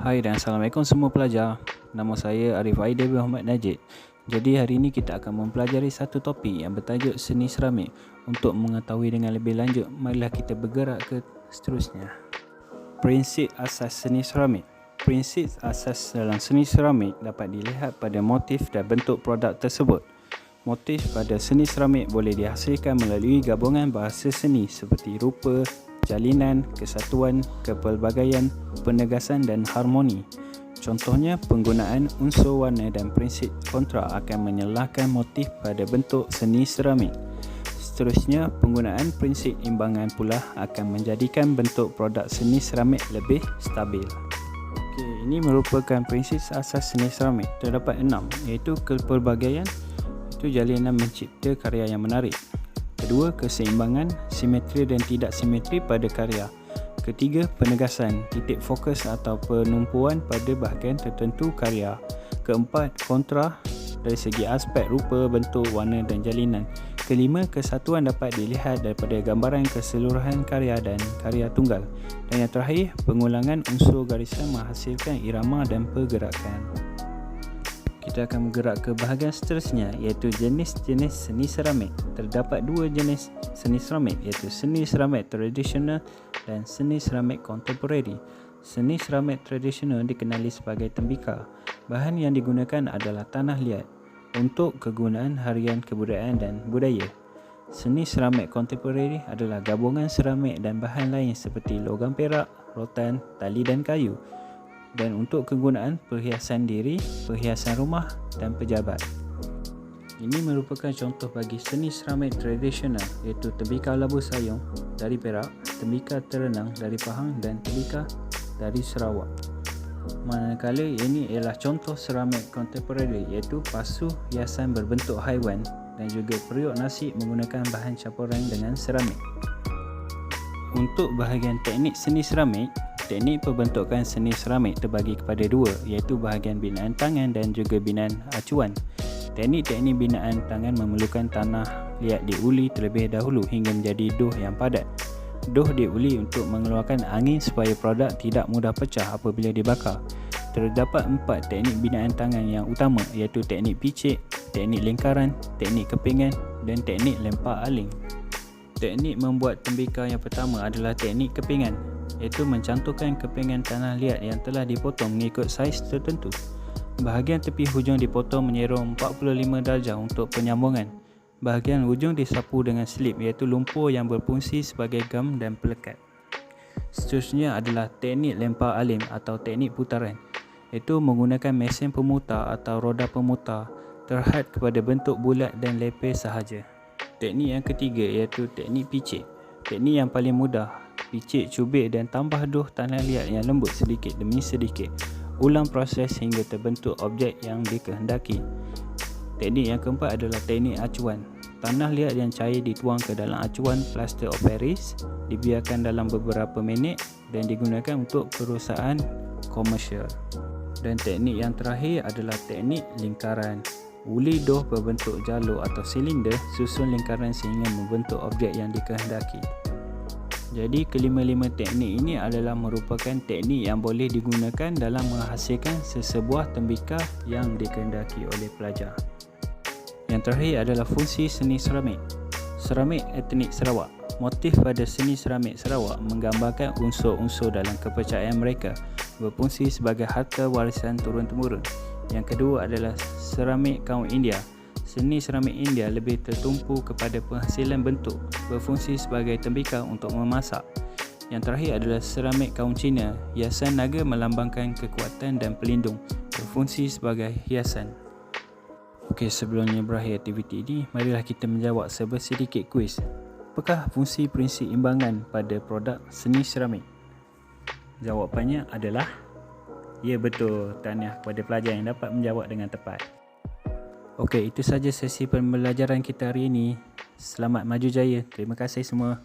Hai dan Assalamualaikum semua pelajar. Nama saya Arif Aidil Muhammad Najib. Jadi hari ini kita akan mempelajari satu topik yang bertajuk seni seramik. Untuk mengetahui dengan lebih lanjut, marilah kita bergerak ke seterusnya. Prinsip asas seni seramik. Prinsip asas dalam seni seramik dapat dilihat pada motif dan bentuk produk tersebut. Motif pada seni seramik boleh dihasilkan melalui gabungan bahasa seni seperti rupa, jalinan, kesatuan, kepelbagaian, penegasan dan harmoni. Contohnya, penggunaan unsur warna dan prinsip kontra akan menyelahkan motif pada bentuk seni seramik. Seterusnya, penggunaan prinsip imbangan pula akan menjadikan bentuk produk seni seramik lebih stabil. Ini merupakan prinsip asas seni seramik. Terdapat 6, iaitu kepelbagaian, itu jalinan mencipta karya yang menarik. Kedua, keseimbangan, simetri dan tidak simetri pada karya. Ketiga, penegasan, titik fokus atau penumpuan pada bahagian tertentu karya. Keempat, kontra dari segi aspek rupa, bentuk, warna dan jalinan. Kelima, kesatuan dapat dilihat daripada gambaran keseluruhan karya dan karya tunggal. Dan yang terakhir, pengulangan unsur garisan menghasilkan irama dan pergerakan. Kita akan bergerak ke bahagian seterusnya, iaitu jenis-jenis seni seramik. Terdapat dua jenis seni seramik, iaitu seni seramik tradisional dan seni seramik kontemporari. Seni seramik tradisional dikenali sebagai tembikar. Bahan yang digunakan adalah tanah liat untuk kegunaan harian kebudayaan dan budaya. Seni seramik kontemporari adalah gabungan seramik dan bahan lain seperti logam perak, rotan, tali dan kayu, dan untuk kegunaan perhiasan diri, perhiasan rumah dan pejabat. Ini merupakan contoh bagi seni seramik tradisional, iaitu tembikar labu sayong dari Perak, tembikar terenang dari Pahang dan tembikar dari Sarawak. Manakala ini ialah contoh seramik kontemporari, iaitu pasu hiasan berbentuk haiwan dan juga periuk nasi menggunakan bahan campuran dengan seramik. Untuk bahagian teknik seni seramik, teknik pembentukan seni seramik terbagi kepada dua, iaitu bahagian binaan tangan dan juga binaan acuan. Teknik-teknik binaan tangan memerlukan tanah liat diuli terlebih dahulu hingga menjadi doh yang padat. Doh diuli untuk mengeluarkan angin supaya produk tidak mudah pecah apabila dibakar. Terdapat 4 teknik binaan tangan yang utama, iaitu teknik picit, teknik lingkaran, teknik kepingan dan teknik lempar aling. Teknik membuat tembikar yang pertama adalah teknik kepingan, iaitu mencantumkan kepingan tanah liat yang telah dipotong mengikut saiz tertentu. Bahagian tepi hujung dipotong menyerong 45 darjah untuk penyambungan. Bahagian hujung disapu dengan slip, iaitu lumpur yang berfungsi sebagai gam dan pelekat. Seterusnya adalah teknik lempar alim atau teknik putaran, iaitu menggunakan mesin pemutar atau roda pemutar terhad kepada bentuk bulat dan leper sahaja. Teknik yang ketiga iaitu teknik picit. Teknik yang paling mudah, picit, cubit dan tambah doh tanah liat yang lembut sedikit demi sedikit. Ulang proses hingga terbentuk objek yang dikehendaki. Teknik yang keempat adalah teknik acuan. Tanah liat yang cair dituang ke dalam acuan plaster of Paris, dibiarkan dalam beberapa minit dan digunakan untuk perusahaan komersial. Dan teknik yang terakhir adalah teknik lingkaran. Uli doh berbentuk jalur atau silinder susun lingkaran sehingga membentuk objek yang dikehendaki. Jadi kelima-lima teknik ini adalah merupakan teknik yang boleh digunakan dalam menghasilkan sesebuah tembikar yang dikehendaki oleh pelajar. Yang terakhir adalah fungsi seni seramik. Seramik etnik Sarawak. Motif pada seni seramik Sarawak menggambarkan unsur-unsur dalam kepercayaan mereka, berfungsi sebagai harta warisan turun-temurun. Yang kedua adalah seramik kaum India. Seni seramik India lebih tertumpu kepada penghasilan bentuk, berfungsi sebagai tembikar untuk memasak. Yang terakhir adalah seramik kaum Cina. Hiasan naga melambangkan kekuatan dan pelindung, berfungsi sebagai hiasan. Okey, sebelumnya berakhir aktiviti ini, marilah kita menjawab sedikit kuis. Apakah fungsi prinsip imbangan pada produk seni seramik? Jawapannya adalah ya, betul. Tahniah kepada pelajar yang dapat menjawab dengan tepat. Okey, itu saja sesi pembelajaran kita hari ini. Selamat maju jaya. Terima kasih semua.